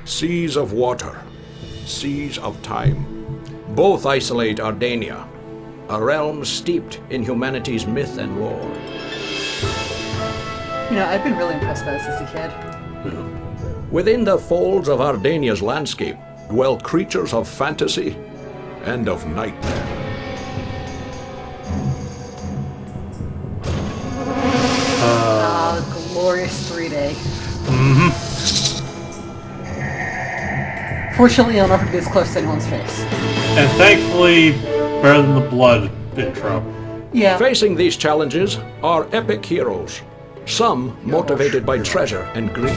Seas of water, seas of time. Both isolate Ardania, a realm steeped in humanity's myth and lore. You know, I've been really impressed by this as a kid. Within the folds of Ardania's landscape dwell creatures of fantasy and of nightmare. Glorious 3-day. Fortunately, I'll never be as close to anyone's face. And thankfully, better than the blood intro. Yeah. Facing these challenges are epic heroes, some motivated by treasure and greed.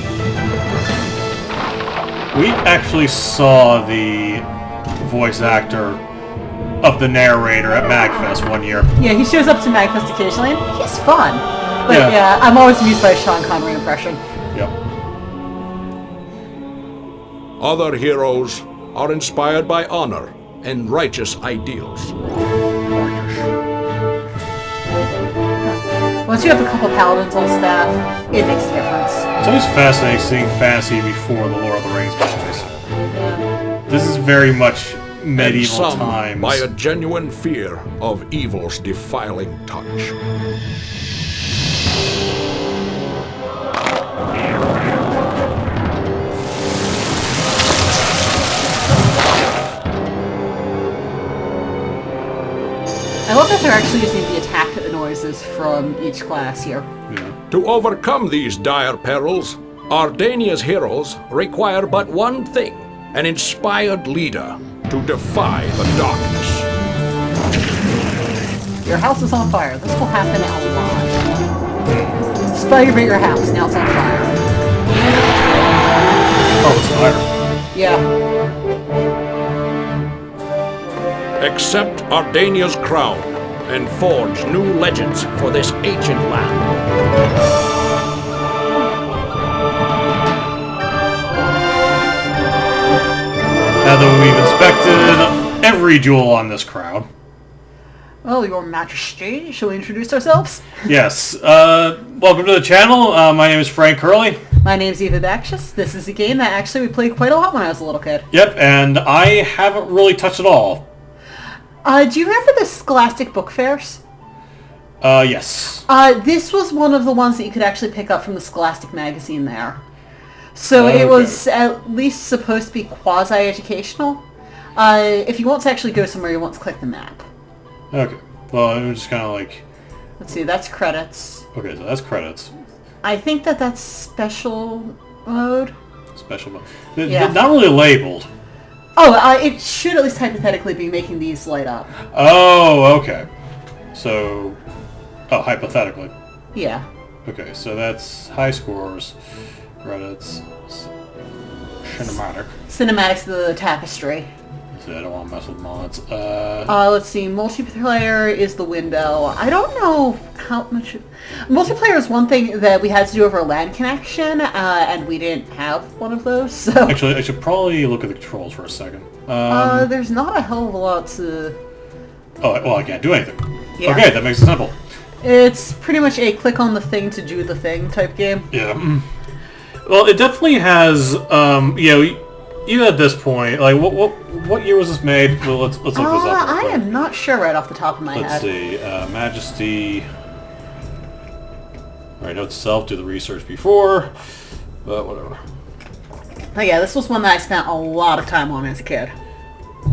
We actually saw the voice actor of the narrator at MagFest one year. Yeah, he shows up to MagFest occasionally, and he's fun. But Yeah. yeah, I'm always amused by his Sean Connery impression. Yep. Other heroes are inspired by honor and righteous ideals. Once you have a couple paladins on staff, it makes a difference. It's always fascinating seeing fantasy before the Lord of the Rings movies. Yeah. This is very much And medieval some times. by a genuine fear of evil's defiling touch. I love that they're actually using the attack noises from each class here. Yeah. To overcome these dire perils, Ardania's heroes require but one thing, an inspired leader to defy the darkness. Your house is on fire. This will happen a lot. Spider bring your house. Now it's on fire. Oh, it's fire. Yeah. Accept Ardania's crown and forge new legends for this ancient land. Now that we've inspected every jewel on this crowd. Well, Your Majesty, shall we introduce ourselves? Yes. Welcome to the channel. My name is Frank Curley. My name's Eva Bakshis. This is a game that actually we played quite a lot when I was a little kid. Yep, and I haven't really touched it all. Do you remember the Scholastic Book Fairs? Yes. This was one of the ones that you could actually pick up from the Scholastic magazine there. So Okay. it was at least supposed to be quasi-educational. If you want to actually go somewhere, you want to click the map. Okay. Well, it was just kind of like... Let's see, that's credits. Okay, so that's credits. I think that's special mode. Special mode. Yeah. Not really labeled. Oh, it should at least hypothetically be making these light up. Oh, okay. So... Oh, hypothetically. Yeah. Okay, so that's high scores, credits, cinematic. Cinematics of the Tapestry. So I don't want to mess with mods. Let's see, multiplayer is the window. I don't know how much... Multiplayer is one thing that we had to do over a LAN connection, and we didn't have one of those, so... Actually, I should probably look at the controls for a second. There's not a hell of a lot to... Oh, well, I can't do anything. Yeah. Okay, that makes it simple. It's pretty much a click on the thing to do the thing type game. Yeah. Well, it definitely has, you know, even at this point, like, what year was this made? Well, let's look this up real I quick. am not sure right off the top of my Let's head. see, Majesty... Alright, note to self, do the research before, but whatever. Oh yeah, this was one that I spent a lot of time on as a kid.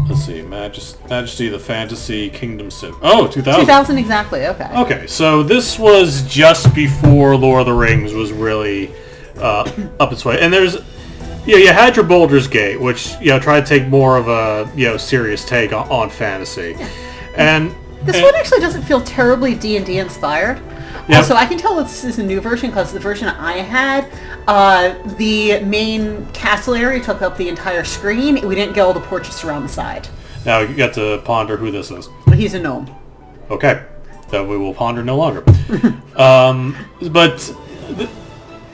Let's see, Majesty the Fantasy Kingdom Sim. Oh, 2000. 2000 exactly, okay. Okay, so this was just before Lord of the Rings was really up its way. And there's, you know, you had your Baldur's Gate, which, you know, tried to take more of a, you know, serious take on fantasy. And This one actually doesn't feel terribly D&D inspired. Yep. Also, I can tell this is a new version because the version I had, the main castle area took up the entire screen. We didn't get all the portraits around the side. now you got to ponder who this is. But he's a gnome. Okay, that we will ponder no longer. But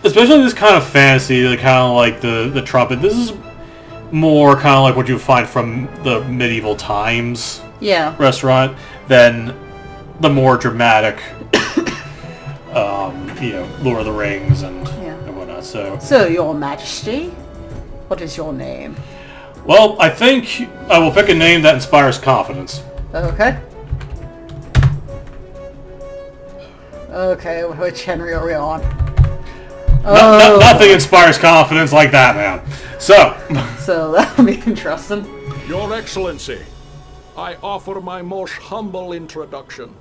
especially this kind of fantasy, the kind of like the trumpet. This is more kind of like what you would find from the medieval times restaurant than the more dramatic, you know, Lord of the Rings and whatnot. So, Your Majesty, What is your name? Well, I think I will pick a name that inspires confidence. Okay. Okay, which Henry are we on? Nothing inspires confidence like that, man. So that'll be interesting. Your Excellency, I offer my most humble introduction.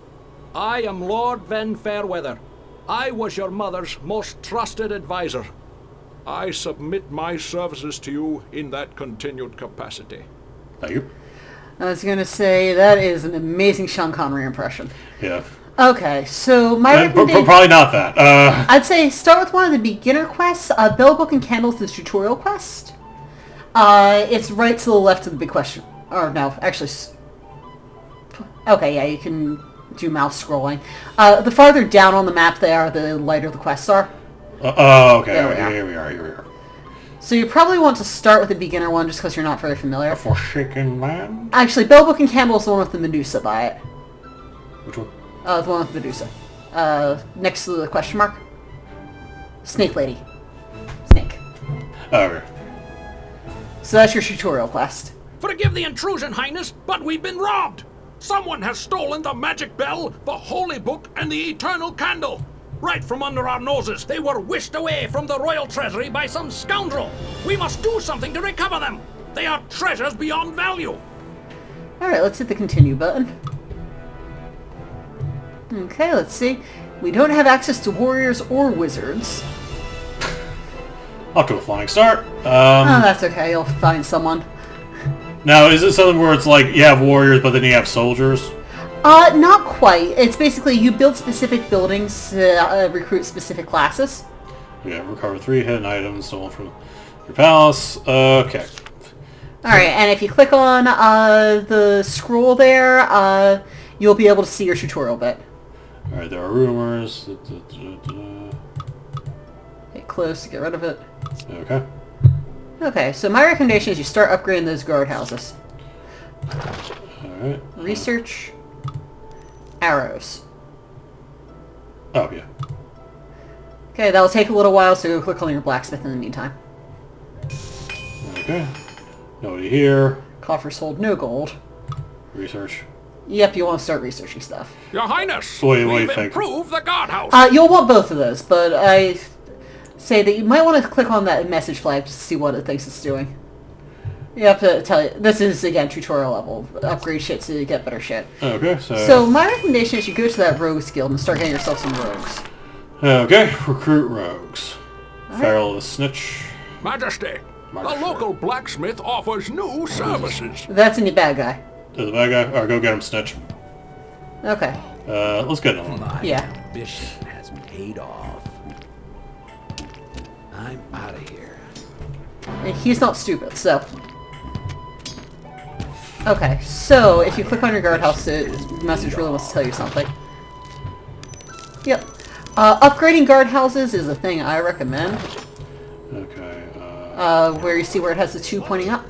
I am Lord Ven Fairweather. I was your mother's most trusted advisor. I submit my services to you in that continued capacity. thank you. I was going to say, that is an amazing Sean Connery impression. Yeah. Okay, so my recommendation... Probably not that. I'd say start with one of the beginner quests. Bell, Book, and Candles is the tutorial quest. It's right to the left of the big question. Or no, actually... Okay, yeah, you can do mouse scrolling. The farther down on the map they are, the lighter the quests are. Okay. Here we are. So you probably want to start with the beginner one just because you're not very familiar. A Forsaken Man? Actually, Bell, Book, and Candle is the one with the Medusa by it. Which one? The one with Medusa. Next to the question mark. Snake Lady. Snake. Okay. So that's your tutorial quest. Forgive the intrusion, Highness, but we've been robbed! Someone has stolen the magic bell, the holy book, and the eternal candle! Right from under our noses, they were whisked away from the royal treasury by some scoundrel! We must do something to recover them! They are treasures beyond value! Alright, let's hit the continue button. Okay, let's see. We don't have access to warriors or wizards. Off to a flying start. Oh, that's okay. You'll find someone. Now, is it something where it's like you have warriors, but then you have soldiers? Not quite. It's basically you build specific buildings to recruit specific classes. Yeah, recover 3 hidden items stolen from your palace. Okay. Alright, and if you click on the scroll there, you'll be able to see your tutorial bit. Alright, there are rumors. Hit close to get rid of it. Okay. Okay, so my recommendation is you start upgrading those guardhouses. Alright. Research. Arrows. Oh, yeah. Okay, that'll take a little while, so click on your blacksmith in the meantime. Okay. Nobody here. Coffers hold no gold. Research. Yep, you want to start researching stuff. Your Highness, What do you we've think? improved the guardhouse! You'll want both of those, but I say that you might want to click on that message flag to see what it thinks it's doing. You have to tell you, this is, again, tutorial level. Upgrade shit to get better shit. Okay, So my recommendation is you go to that rogues guild and start getting yourself some rogues. Okay, recruit rogues. Feral the Snitch. Majesty, the local blacksmith offers new services. That's a new bad guy. To the bad guy? Alright, go get him, Snitch. Okay. Let's get him. Yeah. Ambition has paid off. I'm out of here. And he's not stupid, so... Okay, so if you click on your guardhouse, the message really wants to tell you something. Yep. Upgrading guardhouses is a thing I recommend. Okay, Where you see where it has the 2 pointing up.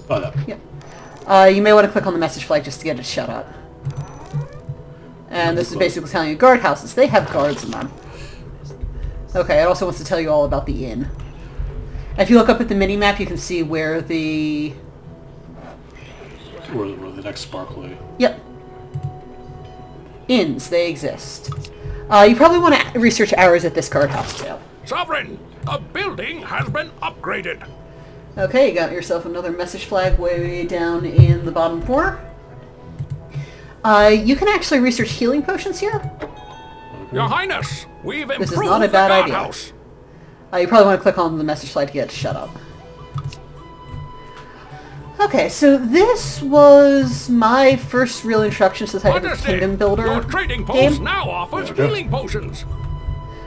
oh, no. Yep. You may want to click on the message flag just to get it shut up. And this is basically telling you guardhouses. They have guards in them. Okay, it also wants to tell you all about the inn. If you look up at the mini-map, you can see where the... Where the next sparkly. Yep. Inns, they exist. You probably want to research hours at this guardhouse, too. Sovereign, the building has been upgraded. Okay, you got yourself another message flag way down in the bottom corner. You can actually research healing potions here. Your Highness, we've improved This is not a bad the idea. guardhouse. You probably want to click on the message flag to get it to shut up. Okay, so this was my first real introduction to the type of Majesty, kingdom builder your trading post game. now offers Okay. healing potions.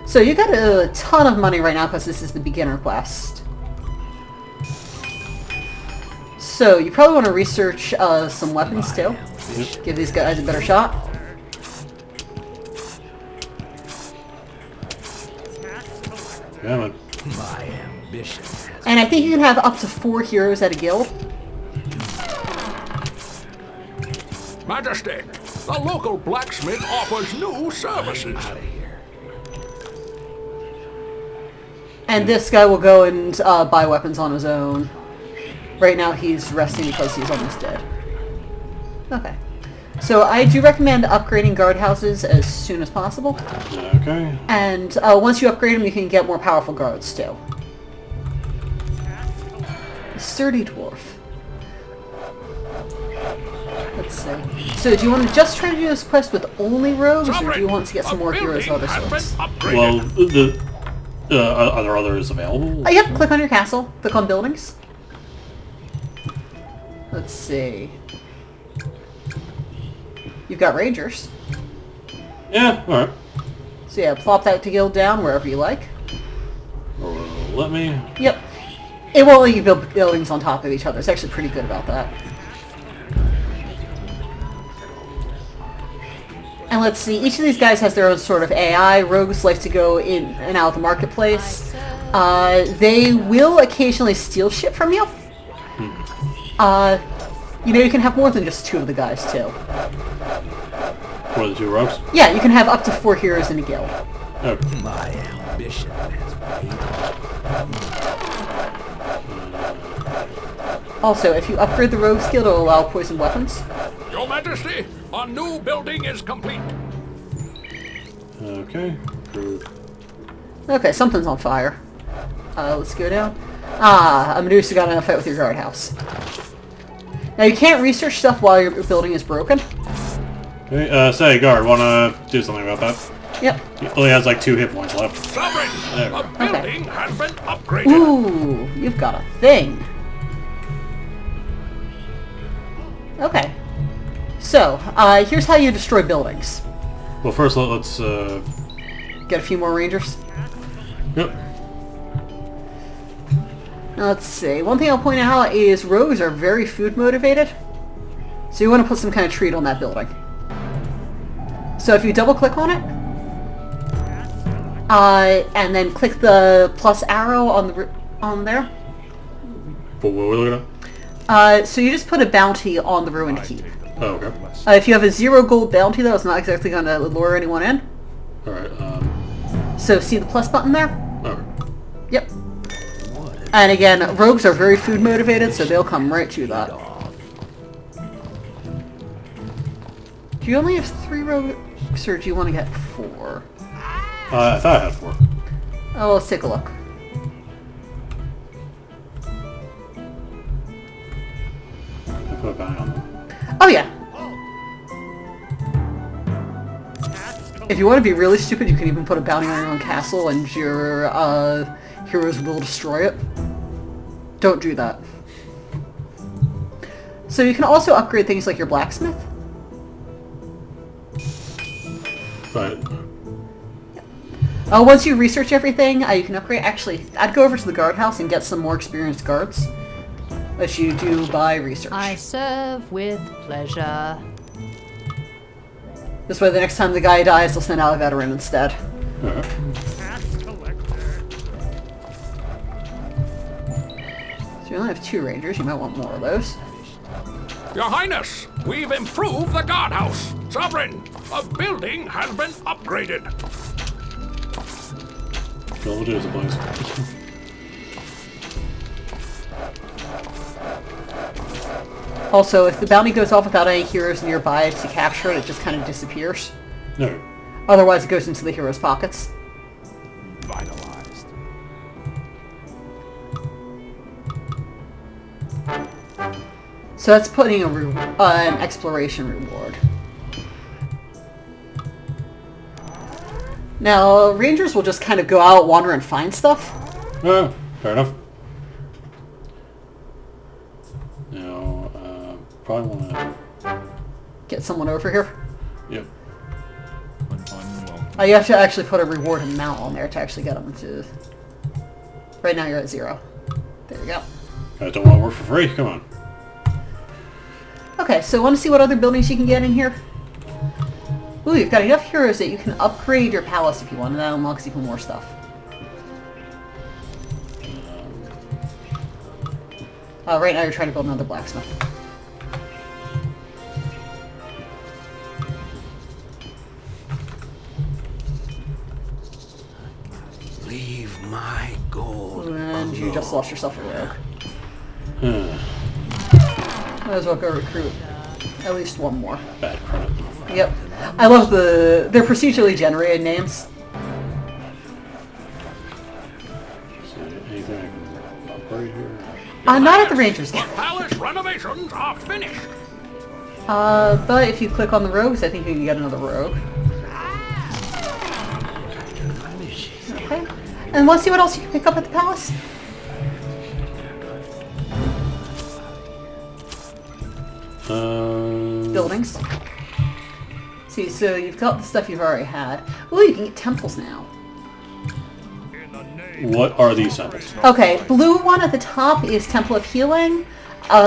So you got a ton of money right now because this is the beginner quest. So you probably want to research some weapons too. Give these guys a better shot. Yeah, man. My ambition has And I think you can have up to 4 heroes at a guild. Majesty, the local blacksmith offers new services. out of here. And this guy will go and buy weapons on his own. Right now he's resting because he's almost dead. Okay. So I do recommend upgrading guardhouses as soon as possible. Okay. And once you upgrade them, you can get more powerful guards too. Sturdy dwarf. Let's see. So do you want to just try to do this quest with only rogues, or do you want to get some more heroes of other sorts? Well, are there others available? Yep, click on your castle. Click on buildings. Let's see. You've got rangers. Yeah, alright. So yeah, plop that guild down wherever you like. Let me... Yep. It won't let you build buildings on top of each other. It's actually pretty good about that. And let's see, each of these guys has their own sort of AI. Rogues like to go in and out of the marketplace. They will occasionally steal shit from you. You know, you can have more than just 2 of the guys, too. What are the 2 rogues? Yeah, you can have up to 4 heroes in a guild. Okay. My ambition has paid. Also, if you upgrade the rogues guild, it'll allow poison weapons. Your Majesty, our new building is complete. Okay. Okay, something's on fire. Let's go down. A Medusa got in a fight with your guardhouse. Now, you can't research stuff while your building is broken. Okay, say, guard, wanna do something about that? Yep. He only has like 2 hit points left. Sovereign, There we a go. building has been upgraded. Ooh, you've got a thing. Okay. So, here's how you destroy buildings. Well, first let's, Get a few more rangers. Yep. Now, let's see. One thing I'll point out is rogues are very food motivated. So you want to put some kind of treat on that building. So if you double click on it, and then click the plus arrow on there. What were we looking at? So you just put a bounty on the ruined keep. Oh, okay. If you have a 0 gold bounty, though, it's not exactly going to lure anyone in. Alright, So see the plus button there? okay. Yep. And again, rogues are very food motivated, so they'll come right to that. Do you only have 3 rogues, or do you want to get 4? I thought I had 4. Oh, let's take a look. I put a bounty on them. Oh yeah. If you want to be really stupid, you can even put a bounty on your own castle and your heroes will destroy it. Don't do that. So you can also upgrade things like your blacksmith. But Once you research everything, you can upgrade. Actually, I'd go over to the guardhouse and get some more experienced guards, which you do by research. I serve with pleasure. This way, the next time the guy dies, they'll send out a veteran instead. So you only have 2 rangers. You might want more of those. Your Highness, we've improved the guardhouse. Sovereign, a building has been upgraded. we'll do as a place. Also, if the bounty goes off without any heroes nearby to capture it, it just kind of disappears. No. Otherwise, it goes into the heroes' pockets. Vitalized. So that's putting an exploration reward. Now, rangers will just kind of go out, wander, and find stuff. Oh, fair enough. Now, probably want to... Get someone over here. Yep. You have to actually put a reward amount on there to actually get them to... Right now you're at 0. There you go. I don't want to work for free, come on. Okay, so want to see what other buildings you can get in here? Ooh, you've got enough heroes that you can upgrade your palace if you want, and that unlocks even more stuff. Right now you're trying to build another blacksmith. Leave my my gold. And you just lost yourself a rogue. Might as well go recruit at least one more. Bad credit. Yep. I love they're procedurally generated names. Anything I can upgrade here? Not at the Rangers game. Palace renovations are finished. But if you click on the rogues, I think you can get another rogue. Okay. And want to see what else you can pick up at the palace? Buildings. See, so you've got the stuff you've already had. Ooh, you can get temples now. What are these temples? Okay, blue one at the top is Temple of Healing.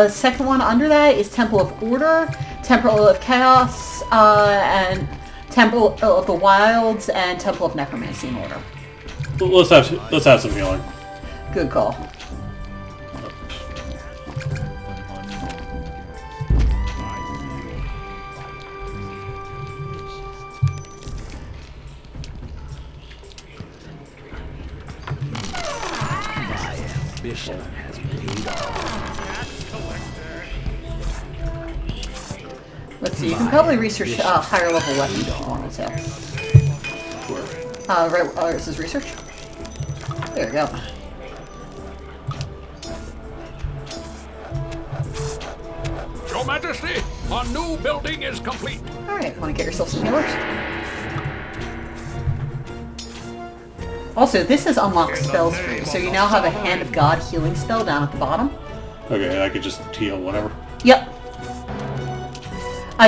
Second one under that is Temple of Order, Temple of Chaos, and Temple of the Wilds, and Temple of Necromancy in order. Let's have some healing. Good call. Ambition has paid off. Let's see, you can probably research higher level weapons if you wanted to. Right, this is research. There we go. Your Majesty, our new building is complete. Alright, want to get yourself some healers? Also, this has unlocked spells for you, so you now have a Hand of God healing spell down at the bottom. Okay, I could just heal whenever. Yep.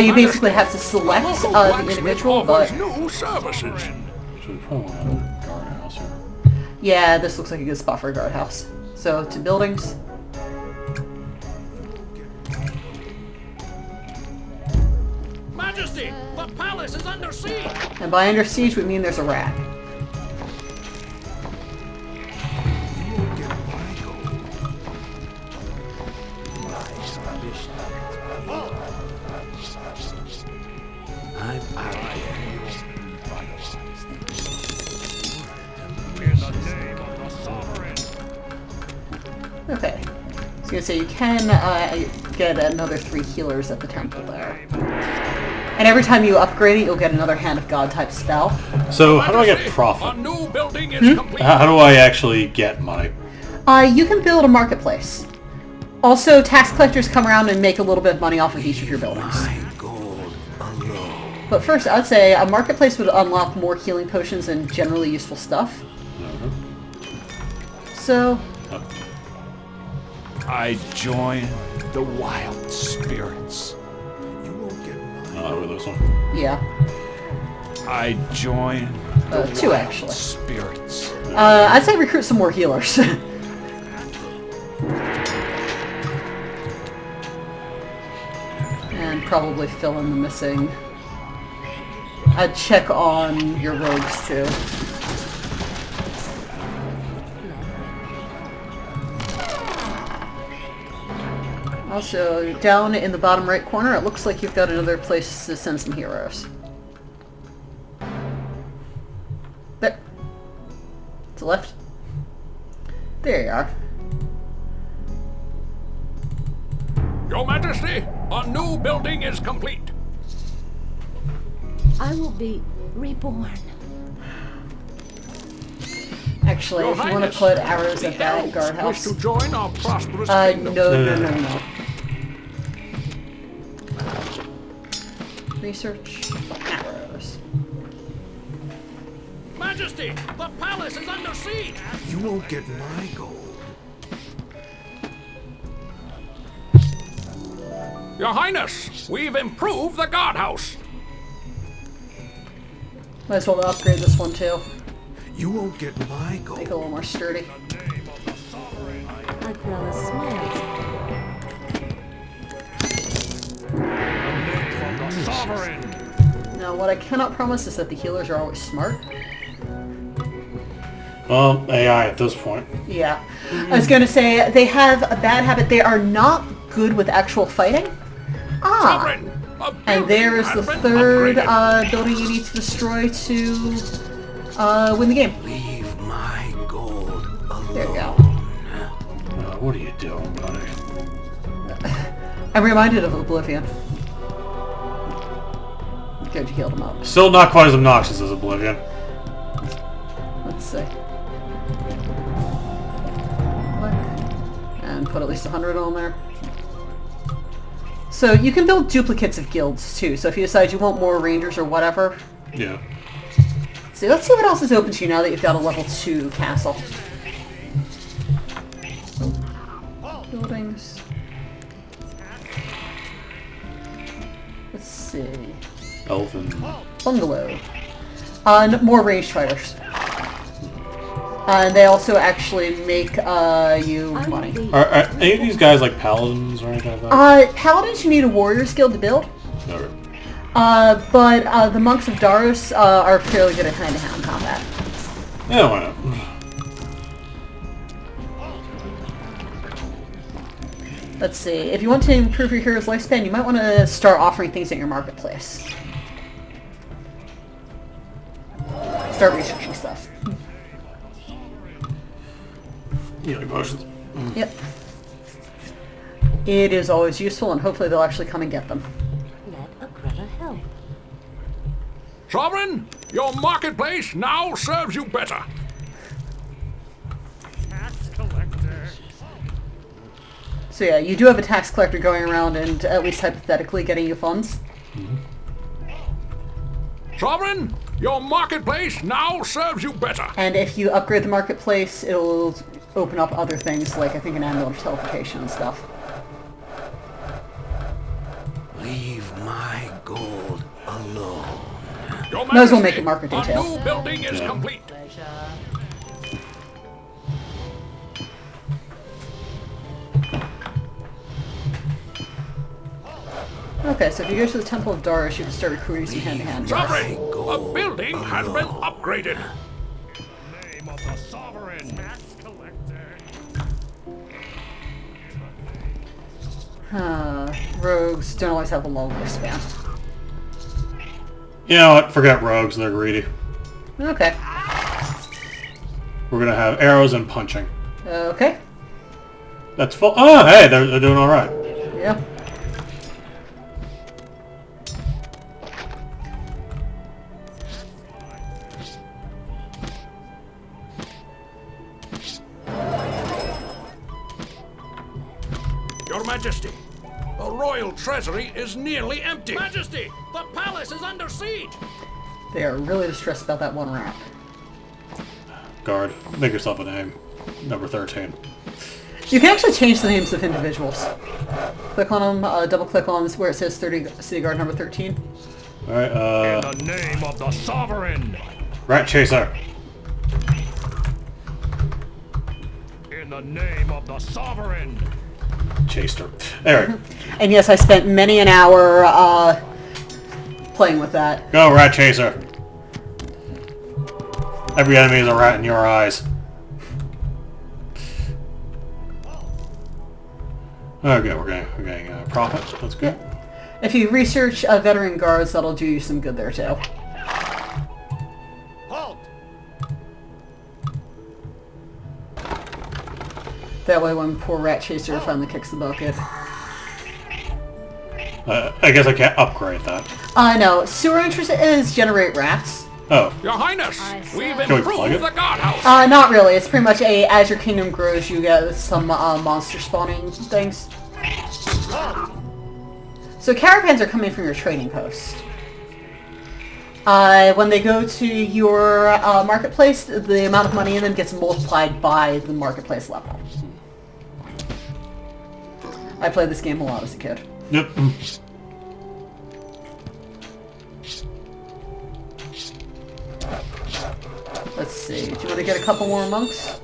You basically have to select the individual, but... new services. So we probably want a guardhouse here. Yeah, this looks like a good spot for a guardhouse. So, to buildings. Majesty, the palace is under siege. And by under siege, we mean there's a rat. Okay. I was gonna say, you can get another 3 healers at the temple there. And every time you upgrade it, you'll get another Hand of God type spell. So, how do I get Our profit? new building is complete. How do I actually get money? You can build a marketplace. Also, tax collectors come around and make a little bit of money off of each of your buildings. But first, I'd say a marketplace would unlock more healing potions and generally useful stuff. So... I join the wild spirits. You won't get Who are those ones? yeah. I join the 2 wild actually. spirits. I'd say recruit some more healers. And probably fill in the missing... I'd check on your rogues too. Also, down in the bottom right corner, it looks like you've got another place to send some heroes. There. To the left. There you are. Your Majesty, our new building is complete. I will be reborn. Actually, Your if you want to Highness, put arrows the at that elves guardhouse... wish to join our prosperous no, kingdom. no. Research arrows. Majesty, the palace is under siege. You won't get my gold. Your Highness, we've improved the guardhouse. Might as well upgrade this one too. You won't get my Make it gold. a little more sturdy. I grow a smile. Now, what I cannot promise is that the healers are always smart. Well, AI at this point. Yeah. I was going to say, they have a bad habit. They are not good with actual fighting. Sovereign, a And building there is the has been third upgraded. building you need to destroy to win the game. Leave my gold what are you doing, buddy? I'm reminded of Oblivion. Good, you healed him up. Still not quite as obnoxious as Oblivion. Let's see. Click. And put at least 100 on there. So you can build duplicates of guilds too, so if you decide you want more rangers or whatever. Yeah. So let's see what else is open to you now that you've got a level 2 castle. Buildings. Let's see. Elven. Bungalow. More ranged fighters. And they also actually make you money. Are any of these guys like paladins or anything like that? Paladins you need a warrior skill to build. Okay. But the monks of Daros are fairly good at hand-to-hand combat. Yeah, why not? Let's see. If you want to improve your hero's lifespan, you might want to start offering things at your marketplace. Start researching stuff. Healing potions. Yep. It is always useful, and hopefully they'll actually come and get them. Let Agrella help. Sovereign, your marketplace now serves you better. Tax collector. So yeah, you do have a tax collector going around and at least hypothetically getting you funds. Sovereign, your marketplace now serves you better. And if you upgrade the marketplace, it'll open up other things like I think an amulet of teleportation and stuff. Leave my gold alone. Your Might as well Majesty, make it market detail. A new building is complete. Okay, so if you go to the Temple of Darius, you can start recruiting some hand-to-hand guys. Sovereign, a building has been upgraded. Name of the sovereign. Tax collector. Rogues don't always have a long lifespan. You know what? Forget rogues. They're greedy. Okay. We're gonna have arrows and punching. Okay. That's full. Oh, hey, they're doing all right. Yeah. Your Majesty, the royal treasury is nearly empty. Majesty, the palace is under siege. They are really distressed about that one rat. Guard, make yourself a name. Number 13. You can actually change the names of individuals. Click on them, double click on where it says 30 City Guard number 13. All right. In the name of the sovereign. Rat Chaser. In the name of the sovereign. Chased her. There. And yes, I spent many an hour playing with that. Go, Rat Chaser. Every enemy is a rat in your eyes. Okay, we're getting profit. That's good. If you research veteran guards, that'll do you some good there too. Halt. That way when poor Rat Chaser finally kicks the bucket. I guess I can't upgrade that. No. Sewer entrance is generate rats. Oh. Your Highness, we've Can we plug improved it? the guardhouse. Not really. It's pretty much as your kingdom grows, you get some monster spawning things. So caravans are coming from your trading post. When they go to your marketplace, the amount of money in them gets multiplied by the marketplace level. I played this game a lot as a kid. Yep. Let's see. Do you want to get a couple more monks?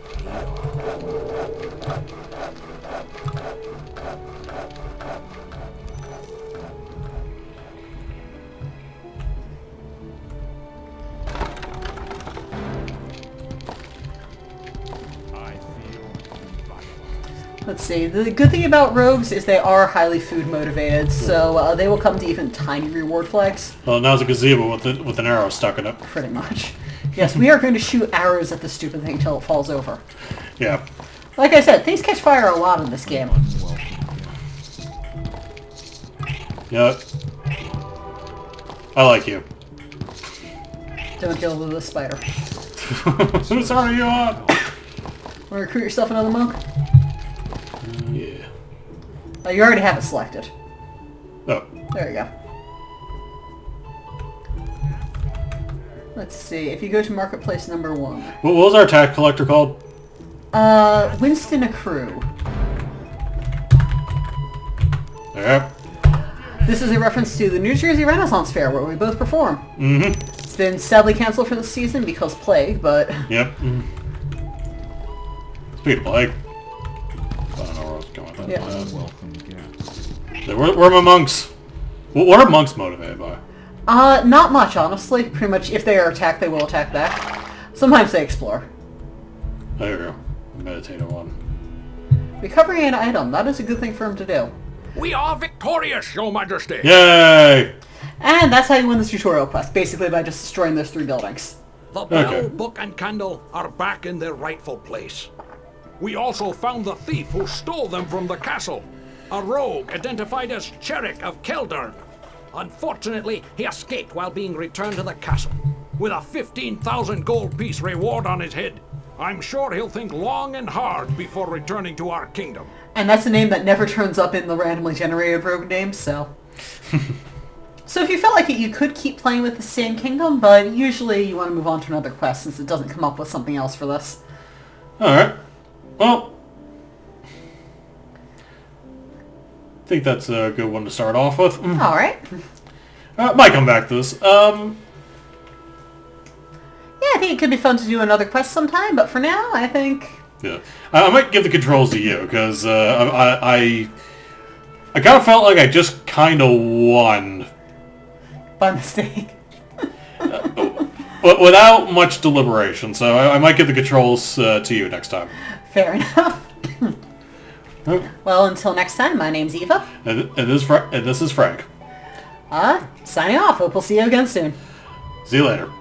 Let's see. The good thing about rogues is they are highly food motivated, so they will come to even tiny reward flags. Well, now's a gazebo with an arrow stuck in it. Pretty much. Yes, we are going to shoot arrows at the stupid thing till it falls over. Yeah. Like I said, things catch fire a lot in this game. Yep. I like you. Don't kill the spider. Whose side are you on? Want to recruit yourself another monk? Yeah. Oh, you already have it selected. Oh. There you go. Let's see. If you go to Marketplace number 1. What was our tax collector called? Winston Accrue. Yep. This is a reference to the New Jersey Renaissance Fair where we both perform. Mm-hmm. It's been sadly canceled for this season because plague, but... Yep. Speaking of plague. I don't know where I was going with that. Yeah. Welcome guest. Where are my monks? What are monks motivated by? Not much, honestly. Pretty much, if they are attacked, they will attack back. Sometimes they explore. There you go. Meditative one. Recovering an item, that is a good thing for him to do. We are victorious, Your Majesty! Yay! And that's how you win this tutorial quest, basically by just destroying those 3 buildings. The bell, Okay. book, and candle are back in their rightful place. We also found the thief who stole them from the castle. A rogue identified as Cherrick of Keldern. Unfortunately, he escaped while being returned to the castle, with a 15,000 gold piece reward on his head. I'm sure he'll think long and hard before returning to our kingdom. And that's a name that never turns up in the randomly generated rogue names, so... So if you felt like it, you could keep playing with the same kingdom, but usually you want to move on to another quest since it doesn't come up with something else for this. Alright. Well, I think that's a good one to start off with. Alright. Might come back to this. Yeah, I think it could be fun to do another quest sometime, but for now, I think... Yeah. I might give the controls to you, because I kind of felt like I just kind of won. By mistake. But without much deliberation, so I might give the controls to you next time. Fair enough. Okay. Well, until next time, my name's Eva. And this is Frank. Signing off. Hope we'll see you again soon. See you later.